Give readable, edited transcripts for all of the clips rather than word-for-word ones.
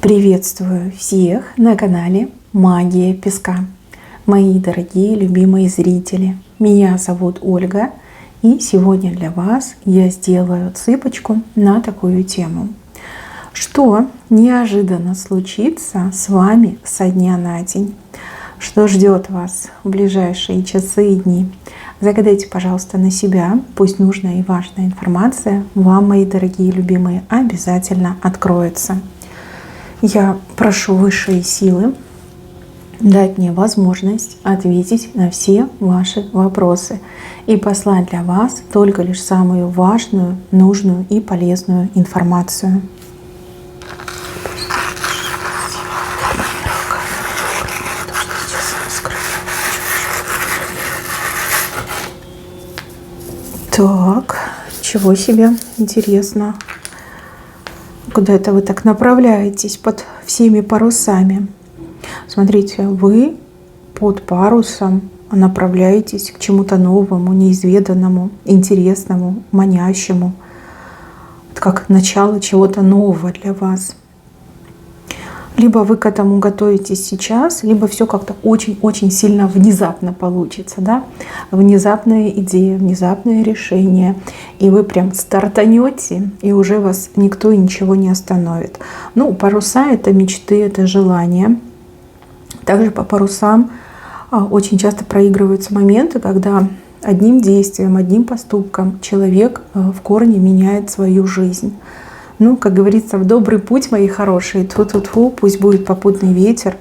Приветствую всех на канале Магия Песка. Мои дорогие любимые зрители, меня зовут Ольга, и сегодня для вас я сделаю цыпочку на такую тему. Что неожиданно случится с вами со дня на день? Что ждет вас в ближайшие часы и дни? Загадайте, пожалуйста, на себя, пусть нужная и важная информация вам, мои дорогие любимые, обязательно откроется. Я прошу высшие силы дать мне возможность ответить на все ваши вопросы и послать для вас только лишь самую важную, нужную и полезную информацию. Так, чего себе, интересно. Куда это вы так направляетесь под всеми парусами? Смотрите, вы под парусом направляетесь к чему-то новому, неизведанному, интересному, манящему. Это как начало чего-то нового для вас. Либо вы к этому готовитесь сейчас, либо все как-то очень-очень сильно внезапно получится, да? Внезапная идея, внезапное решение. И вы прям стартанете, и уже вас никто и ничего не остановит. Ну, паруса — это мечты, это желания. Также по парусам очень часто проигрываются моменты, когда одним действием, одним поступком человек в корне меняет свою жизнь. Ну, как говорится, в добрый путь, мои хорошие, тьфу-тьфу-тьфу, пусть будет попутный ветер,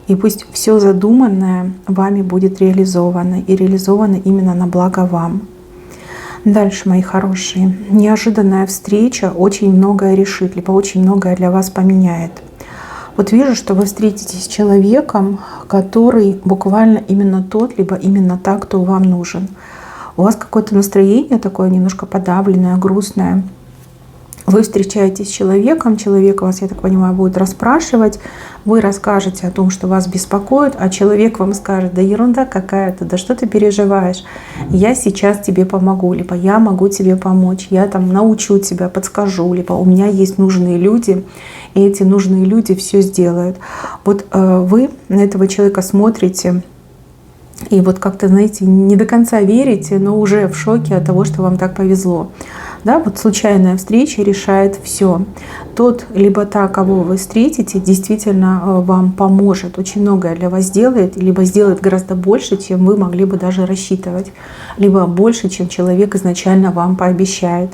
и пусть все задуманное вами будет реализовано, и реализовано именно на благо вам. Дальше, мои хорошие, неожиданная встреча очень многое решит, либо очень многое для вас поменяет. Вот вижу, что вы встретитесь с человеком, который буквально именно тот, либо именно так, кто вам нужен. У вас какое-то настроение такое немножко подавленное, грустное. Вы встречаетесь с человеком, человек вас, я так понимаю, будет расспрашивать, вы расскажете о том, что вас беспокоит, а человек вам скажет: да ерунда какая-то, да что ты переживаешь, я сейчас тебе помогу, либо я могу тебе помочь, я там научу тебя, подскажу, либо у меня есть нужные люди, и эти нужные люди все сделают. Вот вы на этого человека смотрите, и вот как-то, знаете, не до конца верите, но уже в шоке от того, что вам так повезло. Да, вот случайная встреча решает все. Тот, либо та, кого вы встретите, действительно вам поможет, очень многое для вас сделает, либо сделает гораздо больше, чем вы могли бы даже рассчитывать, либо больше, чем человек изначально вам пообещает.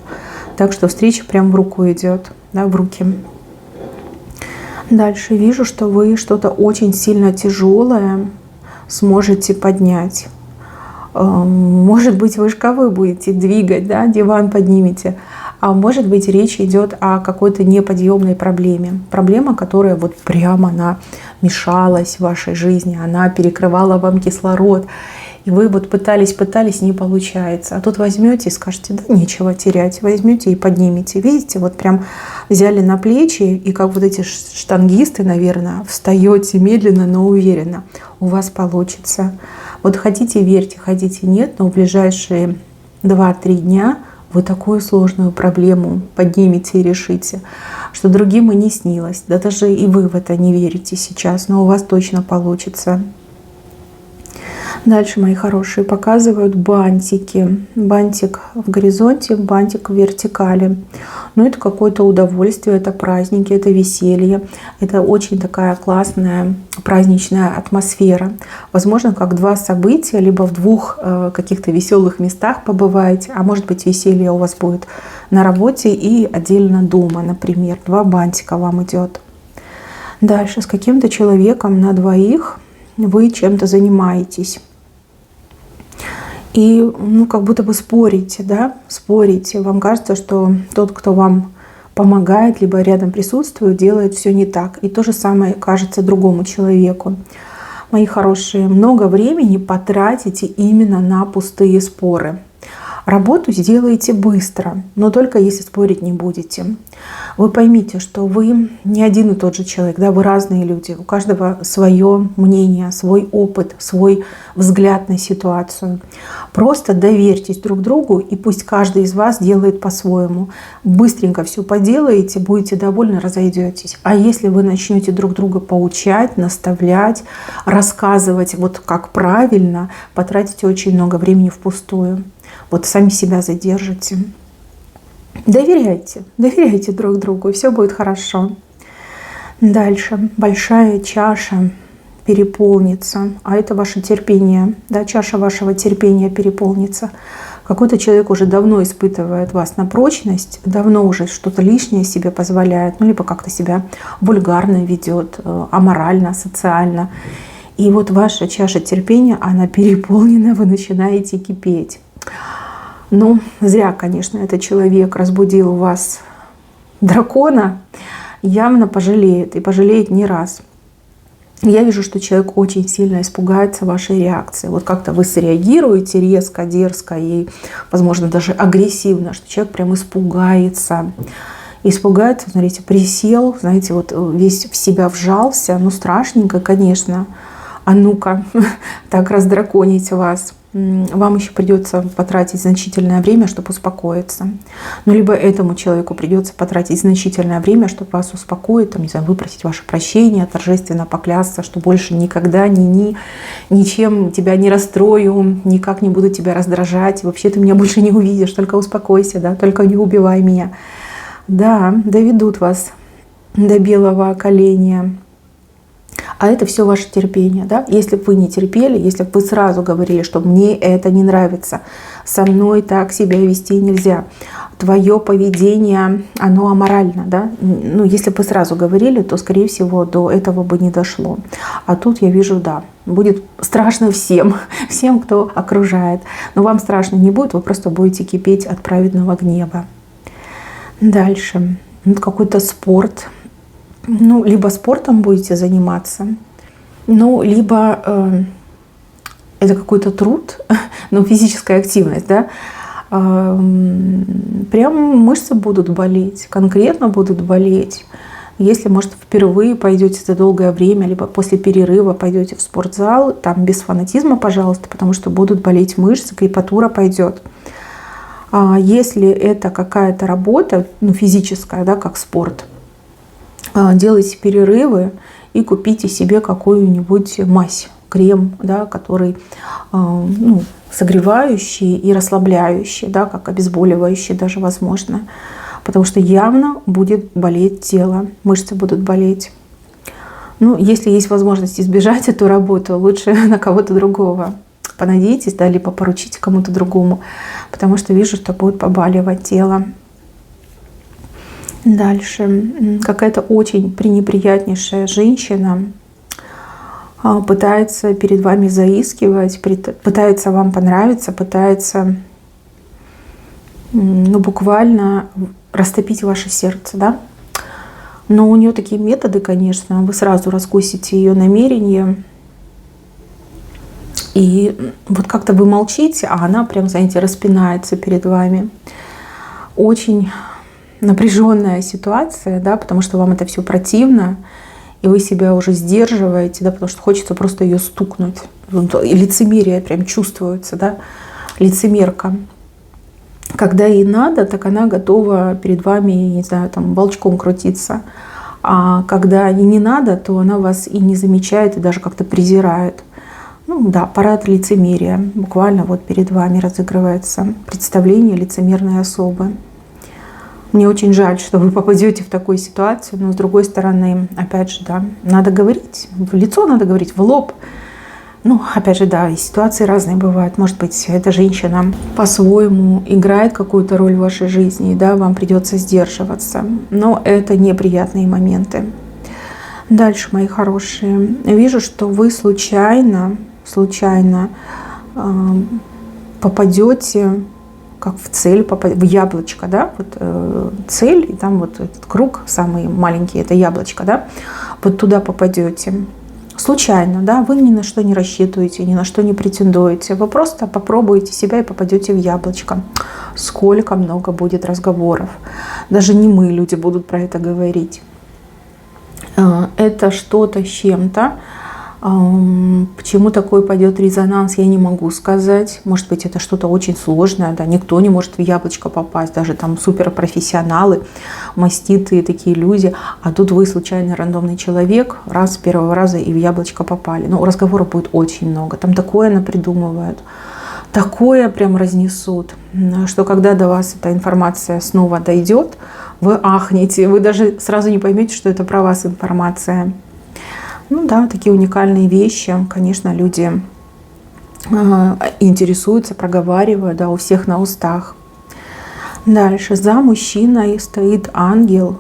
Так что встреча прям в руку идет, да, в руки. Дальше вижу, что вы что-то очень сильно тяжелое сможете поднять. Может быть, вы шкафы будете двигать, да, диван поднимете, а может быть, речь идет о какой-то неподъемной проблеме. Проблема, которая вот прямо она мешалась в вашей жизни, она перекрывала вам кислород, и вы вот пытались, не получается. А тут возьмете и скажете: да нечего терять, возьмете и поднимете. Видите, вот прям взяли на плечи, и как вот эти штангисты, наверное, встаете медленно, но уверенно. У вас получится. Вот хотите верьте, хотите нет, но в ближайшие 2-3 дня вы такую сложную проблему поднимете и решите, что другим и не снилось. Да даже и вы в это не верите сейчас, но у вас точно получится. Дальше, мои хорошие, показывают бантики. Бантик в горизонте, бантик в вертикали. Ну, это какое-то удовольствие, это праздники, это веселье. Это очень такая классная праздничная атмосфера. Возможно, как два события, либо в двух каких-то веселых местах побываете, а может быть, веселье у вас будет на работе и отдельно дома, например. 2 бантика вам идет. Дальше, с каким-то человеком на двоих вы чем-то занимаетесь. И как будто бы спорите, да, спорите. Вам кажется, что тот, кто вам помогает, либо рядом присутствует, делает все не так. И то же самое кажется другому человеку. Мои хорошие, много времени потратите именно на пустые споры. Работу сделаете быстро, но только если спорить не будете. Вы поймите, что вы не один и тот же человек, да, вы разные люди, у каждого свое мнение, свой опыт, свой взгляд на ситуацию. Просто доверьтесь друг другу, и пусть каждый из вас делает по-своему. Быстренько все поделаете, будете довольны, разойдетесь. А если вы начнете друг друга поучать, наставлять, рассказывать, вот как правильно, потратите очень много времени впустую. Вот сами себя задержите. Доверяйте друг другу, и все будет хорошо. Дальше. Большая чаша переполнится, а это ваше терпение. Да, чаша вашего терпения переполнится. Какой-то человек уже давно испытывает вас на прочность, давно уже что-то лишнее себе позволяет, ну, либо как-то себя вульгарно ведет, аморально, социально. И вот ваша чаша терпения, она переполнена, вы начинаете кипеть. Ну, зря, конечно, этот человек разбудил у вас дракона, явно пожалеет, и пожалеет не раз. Я вижу, что человек очень сильно испугается вашей реакции. Вот как-то вы среагируете резко, дерзко и, возможно, даже агрессивно, что человек прям испугается. Испугается, смотрите, присел, знаете, вот весь в себя вжался. Ну, страшненько, конечно. А ну-ка, так раздраконить вас. Вам еще придется потратить значительное время, чтобы успокоиться. Ну, либо этому человеку придется потратить значительное время, чтобы вас успокоить, там, не знаю, выпросить ваше прощение, торжественно поклясться, что больше никогда ничем тебя не расстрою, никак не буду тебя раздражать, вообще ты меня больше не увидишь, только успокойся, да, только не убивай меня. Да, доведут вас до белого коленя. А это все ваше терпение. Да? Если бы вы не терпели, если бы вы сразу говорили, что мне это не нравится, со мной так себя вести нельзя, твое поведение, оно аморально. Да? Ну, если бы вы сразу говорили, то, скорее всего, до этого бы не дошло. А тут я вижу, да, будет страшно всем, кто окружает. Но вам страшно не будет, вы просто будете кипеть от праведного гнева. Дальше. Вот какой-то спорт. Ну, либо спортом будете заниматься, ну, либо это какой-то труд, ну, физическая активность, да, прям мышцы будут болеть, конкретно будут болеть. Если, может, впервые пойдете за долгое время, либо после перерыва пойдете в спортзал, там без фанатизма, пожалуйста, потому что будут болеть мышцы, крепатура пойдет. А если это какая-то работа, ну, физическая, да, как спорт, делайте перерывы и купите себе какую-нибудь мазь, крем, да, который ну, согревающий и расслабляющий, да, как обезболивающий даже возможно. Потому что явно будет болеть тело, мышцы будут болеть. Ну, если есть возможность избежать эту работу, лучше на кого-то другого понадейтесь, да, либо поручите кому-то другому, потому что вижу, что будет побаливать тело. Дальше. Какая-то очень пренеприятнейшая женщина пытается перед вами заискивать, пытается вам понравиться, пытается, ну, буквально растопить ваше сердце, да? Но у нее такие методы, конечно, вы сразу раскусите ее намерения. И вот как-то вы молчите, а она прям, знаете, распинается перед вами. Очень напряженная ситуация, да, потому что вам это все противно, и вы себя уже сдерживаете, да, потому что хочется просто ее стукнуть. И лицемерие прям чувствуется, да, лицемерка. Когда ей надо, так она готова перед вами, не знаю, там, волчком крутиться. А когда ей не надо, то она вас и не замечает, и даже как-то презирает. Ну да, парад лицемерия. Буквально вот перед вами разыгрывается представление лицемерной особы. Мне очень жаль, что вы попадете в такую ситуацию, но с другой стороны, опять же, да, надо говорить, в лицо надо говорить, в лоб. Ну, опять же, да, и ситуации разные бывают. Может быть, эта женщина по-своему играет какую-то роль в вашей жизни, да, вам придется сдерживаться. Но это неприятные моменты. Дальше, мои хорошие, вижу, что вы случайно попадете как в цель, в яблочко, да, вот цель, и там вот этот круг самый маленький, это яблочко, да, вот туда попадете. случайно, да, вы ни на что не рассчитываете, ни на что не претендуете. Вы просто попробуете себя и попадете в яблочко. Сколько много будет разговоров. Даже немые люди будут про это говорить. Это что-то с чем-то. Почему такой пойдет резонанс, я не могу сказать. Может быть, это что-то очень сложное, да, никто не может в яблочко попасть, даже там суперпрофессионалы, маститые такие люди, а тут вы случайно рандомный человек, раз с первого раза и в яблочко попали. Ну, разговоров будет очень много, там такое напридумывают, такое прям разнесут, что когда до вас эта информация снова дойдет, вы ахнете, вы даже сразу не поймете, что это про вас информация. Ну да, такие уникальные вещи, конечно, люди интересуются, проговаривают, да, у всех на устах. Дальше, за мужчиной стоит ангел,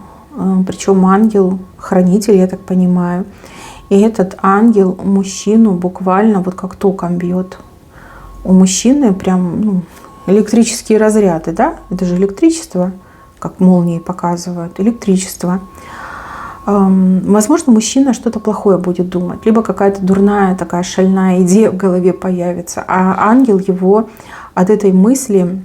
причем ангел-хранитель, я так понимаю. И этот ангел мужчину буквально вот как током бьет. У мужчины прям электрические разряды, да? Это же электричество, как молнии показывают, электричество. Возможно, мужчина что-то плохое будет думать, либо какая-то дурная такая шальная идея в голове появится, а ангел его от этой мысли,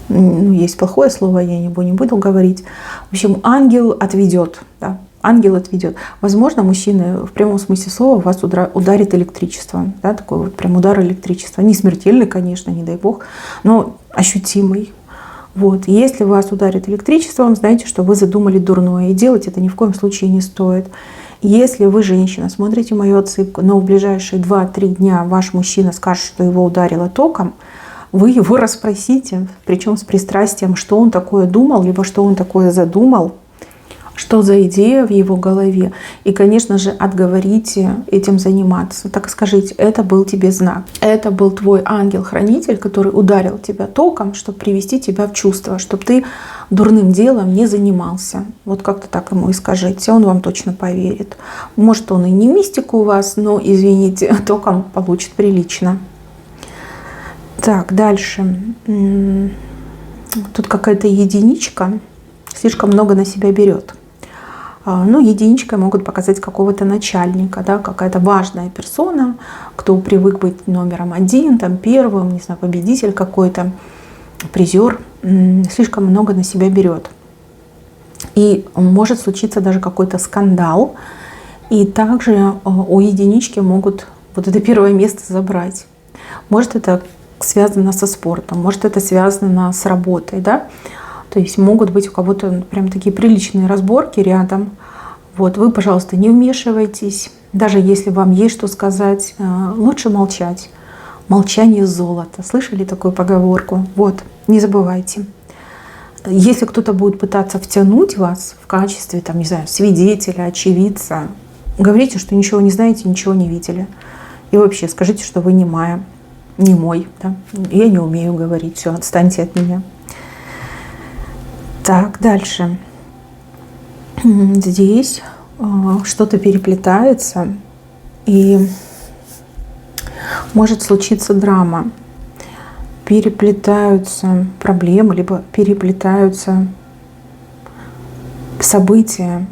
есть плохое слово, я не буду говорить, в общем, ангел отведет, да? Ангел отведет. Возможно, мужчина в прямом смысле слова вас ударит электричеством, да? Такой вот прям удар электричества, не смертельный, конечно, не дай бог, но ощутимый. Вот. Если вас ударит электричеством, знаете, что вы задумали дурное. И делать это ни в коем случае не стоит. Если вы, женщина, смотрите мою отсыпку, но в ближайшие 2-3 дня ваш мужчина скажет, что его ударило током, вы его расспросите, причем с пристрастием, что он такое думал, либо что он такое задумал, что за идея в его голове. И, конечно же, отговорите этим заниматься. Так скажите, это был тебе знак. Это был твой ангел-хранитель, который ударил тебя током, чтобы привести тебя в чувство, чтобы ты дурным делом не занимался. Вот как-то так ему и скажите, он вам точно поверит. Может, он и не мистик у вас, но, извините, током получит прилично. Так, дальше. Тут какая-то единичка слишком много на себя берет. Ну, единичкой могут показать какого-то начальника, да, какая-то важная персона, кто привык быть номером 1, там, первым, не знаю, победитель какой-то, призер, слишком много на себя берет. И может случиться даже какой-то скандал, и также у единички могут вот это первое место забрать. Может, это связано со спортом, может, это связано с работой, да. То есть могут быть у кого-то прям такие приличные разборки рядом. Вот, вы, пожалуйста, не вмешивайтесь. Даже если вам есть что сказать, лучше молчать. Молчание золото. Слышали такую поговорку? Вот, не забывайте. Если кто-то будет пытаться втянуть вас в качестве, там, не знаю, свидетеля, очевидца, говорите, что ничего не знаете, ничего не видели. И вообще скажите, что вы немая, немой. Да? Я не умею говорить, все, отстаньте от меня. Так, дальше. Здесь что-то переплетается, и может случиться драма. Переплетаются проблемы, либо переплетаются события.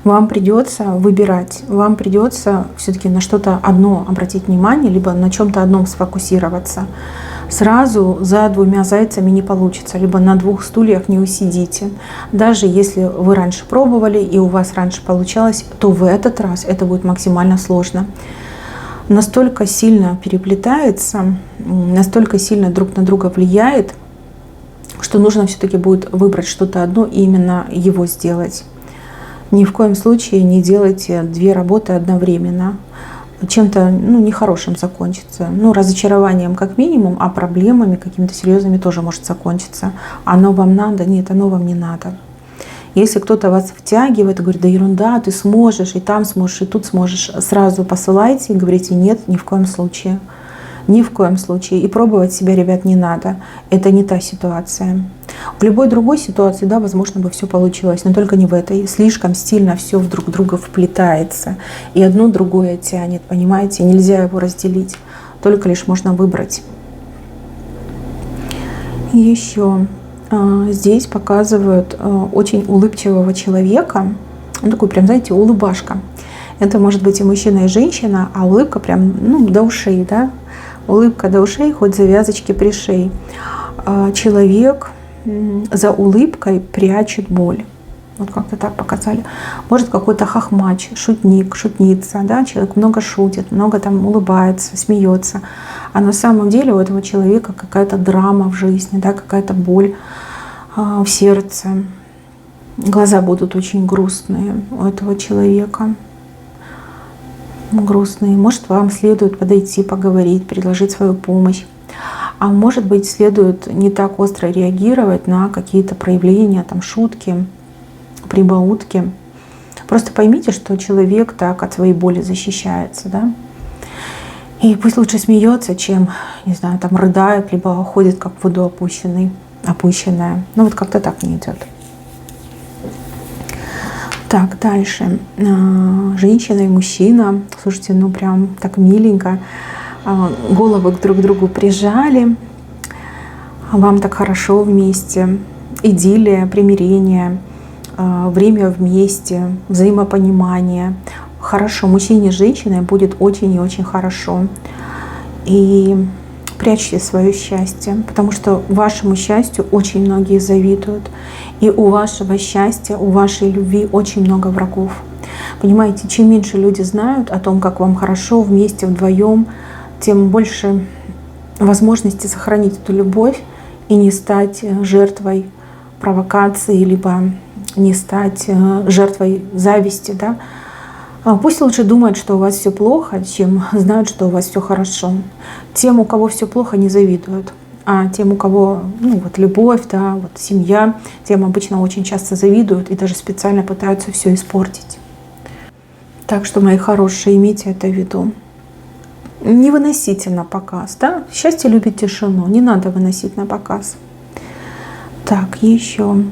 Вам придется выбирать, вам придется все-таки на что-то одно обратить внимание, либо на чем-то одном сфокусироваться. Сразу за 2 зайцами не получится, либо на 2 стульях не усидите. Даже если вы раньше пробовали и у вас раньше получалось, то в этот раз это будет максимально сложно. Настолько сильно переплетается, настолько сильно друг на друга влияет, что нужно все-таки будет выбрать что-то одно и именно его сделать. Ни в коем случае не делайте 2 работы одновременно. Чем-то нехорошим закончится. Разочарованием как минимум, а проблемами какими-то серьезными тоже может закончиться. Оно вам надо? Нет, оно вам не надо. Если кто-то вас втягивает и говорит, да ерунда, ты сможешь, и там сможешь, и тут сможешь, сразу посылайте и говорите, нет, ни в коем случае. Ни в коем случае. И пробовать себя, ребят, не надо. Это не та ситуация. В любой другой ситуации, да, возможно, бы все получилось, но только не в этой. Слишком сильно все в друг друга вплетается. И одно другое тянет, понимаете? Нельзя его разделить. Только лишь можно выбрать. Еще здесь показывают очень улыбчивого человека. Он такой прям, знаете, улыбашка. Это может быть и мужчина, и женщина, а улыбка прям, ну, до ушей, да. Улыбка до ушей, хоть завязочки пришей. Человек за улыбкой прячет боль. Вот как-то так показали. Может, какой-то хохмач, шутник, шутница, да, человек много шутит, много там улыбается, смеется. А на самом деле у этого человека какая-то драма в жизни, да, какая-то боль в сердце. Глаза будут очень грустные у этого человека. Грустные. Может, вам следует подойти, поговорить, предложить свою помощь. А может быть, следует не так остро реагировать на какие-то проявления, там, шутки, прибаутки. Просто поймите, что человек так от своей боли защищается, да. И пусть лучше смеется, чем, не знаю, там рыдает, либо ходит как в воду опущенная. Ну вот как-то так не идет. Так, дальше. Женщина и мужчина. Слушайте, ну прям так миленько. Головы друг к другу прижали. Вам так хорошо вместе. Идиллия, примирение. Время вместе, взаимопонимание. Хорошо, мужчине с женщиной будет очень и очень хорошо. И прячьте свое счастье, потому что вашему счастью очень многие завидуют. И у вашего счастья, у вашей любви очень много врагов. Понимаете, чем меньше люди знают о том, как вам хорошо вместе, вдвоем, тем больше возможности сохранить эту любовь и не стать жертвой провокации, либо не стать жертвой зависти, да. Пусть лучше думают, что у вас все плохо, чем знают, что у вас все хорошо. Тем, у кого все плохо, не завидуют. А тем, у кого, ну, вот любовь, да, вот семья, тем обычно очень часто завидуют и даже специально пытаются все испортить. Так что, мои хорошие, имейте это в виду. Не выносите на показ, да. Счастье любит тишину, не надо выносить на показ. Так, еще.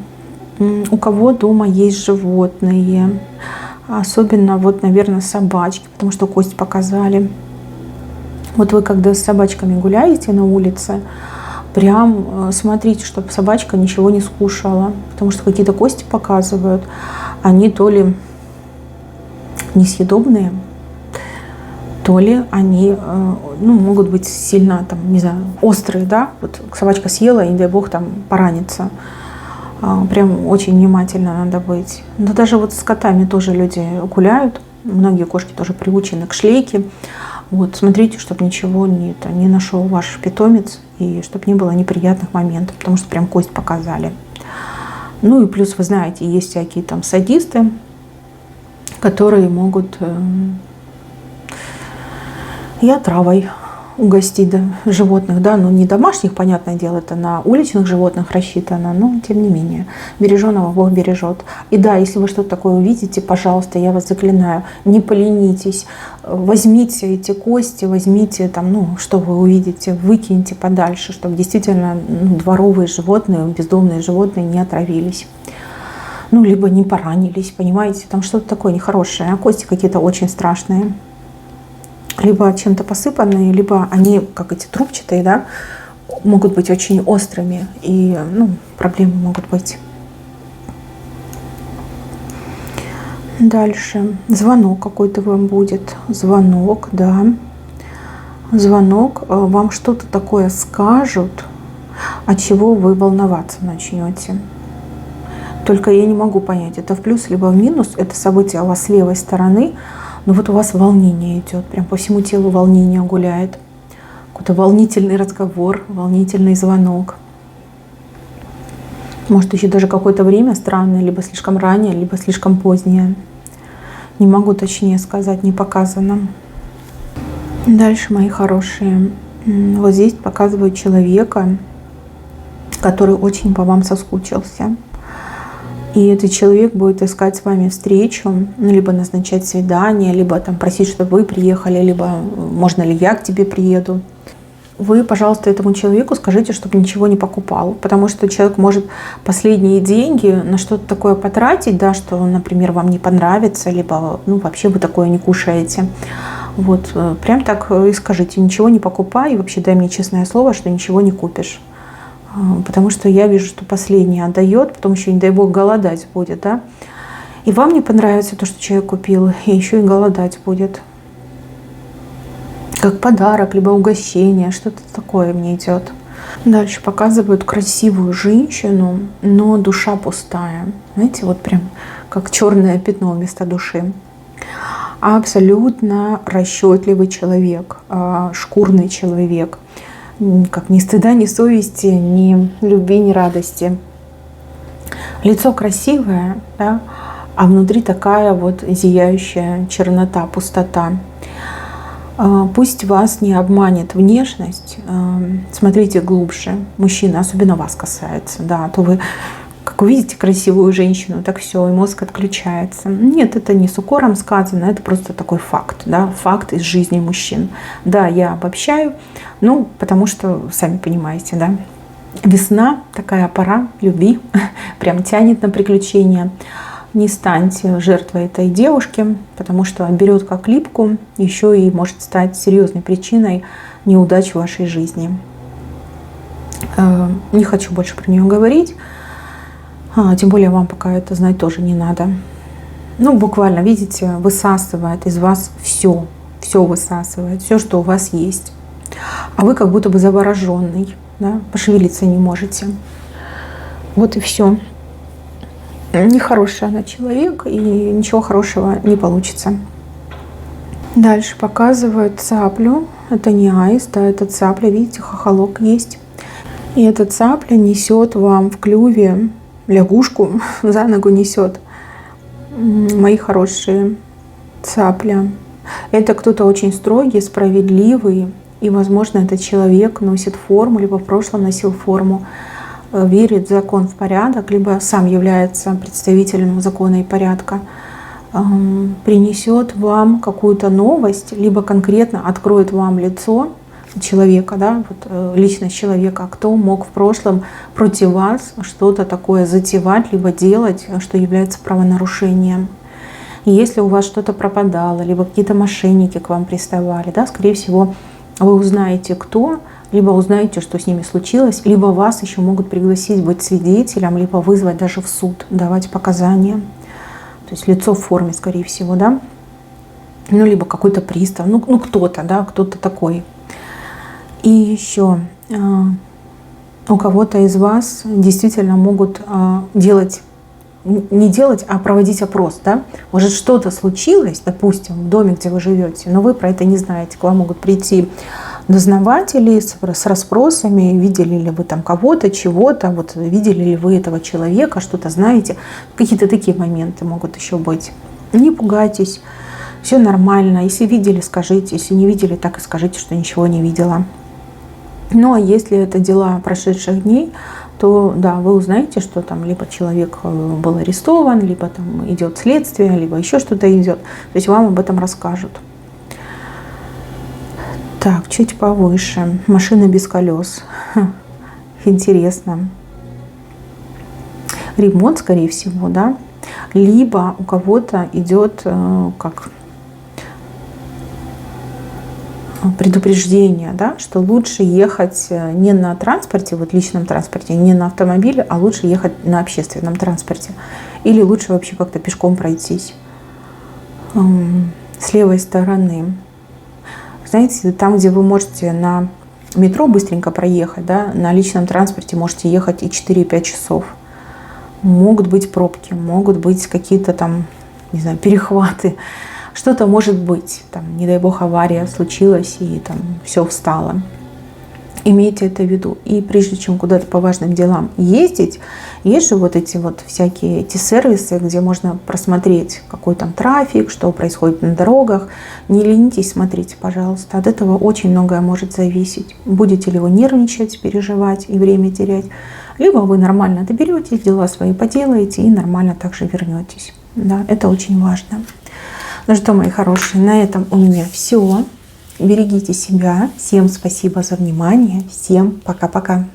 У кого дома есть животные, особенно вот, наверное, собачки, потому что кость показали. Вот вы когда с собачками гуляете на улице, прям смотрите, чтобы собачка ничего не скушала, потому что какие-то кости показывают, они то ли несъедобные, то ли они, ну, могут быть сильно, там, не знаю, острые, да, вот собачка съела и, не дай бог, там поранится. Прям очень внимательно надо быть. Но даже вот с котами тоже люди гуляют. Многие кошки тоже приучены к шлейке. Вот, смотрите, чтобы ничего не нашел ваш питомец и чтобы не было неприятных моментов, потому что прям кость показали. Ну и плюс, вы знаете, есть всякие там садисты, которые могут и отравой угостить, да, животных, да, ну не домашних, понятное дело, это на уличных животных рассчитано, но тем не менее, береженого Бог бережет. И да, если вы что-то такое увидите, пожалуйста, я вас заклинаю, не поленитесь, возьмите эти кости, возьмите там, ну, что вы увидите, выкиньте подальше, чтобы действительно, ну, дворовые животные, бездомные животные не отравились. Ну, либо не поранились, понимаете, там что-то такое нехорошее, а кости какие-то очень страшные. Либо чем-то посыпанные, либо они, как эти трубчатые, да, могут быть очень острыми, и, ну, проблемы могут быть. Дальше. Звонок какой-то вам будет. Звонок, да. Звонок. Вам что-то такое скажут, от чего вы волноваться начнете. Только я не могу понять, это в плюс либо в минус. Это событие у вас с левой стороны. Но вот у вас волнение идет, прям по всему телу волнение гуляет. Какой-то волнительный разговор, волнительный звонок. Может, еще даже какое-то время странное, либо слишком раннее, либо слишком позднее. Не могу точнее сказать, не показано. Дальше, мои хорошие. Вот здесь показывают человека, который очень по вам соскучился. И этот человек будет искать с вами встречу, ну, либо назначать свидание, либо там просить, чтобы вы приехали, либо можно ли я к тебе приеду. Вы, пожалуйста, этому человеку скажите, чтобы ничего не покупал, потому что человек может последние деньги на что-то такое потратить, да, что, например, вам не понравится, либо, ну, вообще вы такое не кушаете. Вот, прям так и скажите, ничего не покупай, и вообще дай мне честное слово, что ничего не купишь. Потому что я вижу, что последний отдает, потом еще, не дай бог, голодать будет, да. И вам не понравится то, что человек купил, и еще и голодать будет. Как подарок, либо угощение, что-то такое мне идет. Дальше показывают красивую женщину, но душа пустая. Знаете, вот прям как черное пятно вместо души. Абсолютно расчетливый человек, шкурный человек. Как ни стыда, ни совести, ни любви, ни радости. Лицо красивое, да, а внутри такая вот зияющая чернота, пустота. Пусть вас не обманет внешность, смотрите глубже. Мужчина, особенно вас касается, да, а то вы, как увидите красивую женщину, так все, и мозг отключается. Нет, это не с укором сказано, это просто такой факт, да, факт из жизни мужчин. Да, я обобщаю, ну, потому что, сами понимаете, да, весна, такая пора любви, прям тянет на приключения. Не станьте жертвой этой девушки, потому что берет как липку, еще и может стать серьезной причиной неудач в вашей жизни. Не хочу больше про нее говорить, тем более вам пока это знать тоже не надо. Ну, буквально, видите, высасывает из вас все высасывает, все, что у вас есть. А вы как будто бы завороженный, да, пошевелиться не можете. Вот и все. Нехороший она человек, и ничего хорошего не получится. Дальше показывают цаплю. Это не аист, а это цапля. Видите, хохолок есть. И эта цапля несет вам в клюве лягушку, за ногу несет. Мои хорошие, цапля. Это кто-то очень строгий, справедливый. И, возможно, этот человек носит форму, либо в прошлом носил форму, верит в закон, в порядок, либо сам является представителем закона и порядка, принесет вам какую-то новость, либо конкретно откроет вам лицо человека, да, вот, личность человека, кто мог в прошлом против вас что-то такое затевать, либо делать, что является правонарушением. И если у вас что-то пропадало, либо какие-то мошенники к вам приставали, да, скорее всего, вы узнаете, кто, либо узнаете, что с ними случилось, либо вас еще могут пригласить быть свидетелем, либо вызвать даже в суд, давать показания. То есть лицо в форме, скорее всего, да. Ну, либо какой-то пристав, ну кто-то, да, кто-то такой. И еще у кого-то из вас действительно могут делать, не делать, а проводить опрос, да. Может, что-то случилось, допустим, в доме, где вы живете, но вы про это не знаете. К вам могут прийти дознаватели с расспросами, видели ли вы там кого-то, чего-то, вот видели ли вы этого человека, что-то знаете. Какие-то такие моменты могут еще быть. Не пугайтесь, все нормально. Если видели, скажите. Если не видели, так и скажите, что ничего не видела. Ну а если это дела прошедших дней, то да, вы узнаете, что там либо человек был арестован, либо там идет следствие, либо еще что-то идет. То есть вам об этом расскажут. Так, чуть повыше. Машина без колес. Интересно. Ремонт, скорее всего, да. Либо у кого-то идет как предупреждение, да, что лучше ехать не на транспорте, вот личном транспорте, не на автомобиле, а лучше ехать на общественном транспорте. Или лучше вообще как-то пешком пройтись. С левой стороны. Знаете, там, где вы можете на метро быстренько проехать, да, на личном транспорте можете ехать и 4-5 часов. Могут быть пробки, могут быть какие-то там, не знаю, перехваты. Что-то может быть, там, не дай бог, авария случилась и там все встало. Имейте это в виду. И прежде чем куда-то по важным делам ездить, есть же вот эти вот всякие эти сервисы, где можно просмотреть, какой там трафик, что происходит на дорогах. Не ленитесь, смотрите, пожалуйста. От этого очень многое может зависеть. Будете ли вы нервничать, переживать и время терять, либо вы нормально доберетесь, дела свои поделаете и нормально также вернетесь. Да, это очень важно. Ну что, мои хорошие, на этом у меня все. Берегите себя. Всем спасибо за внимание. Всем пока-пока.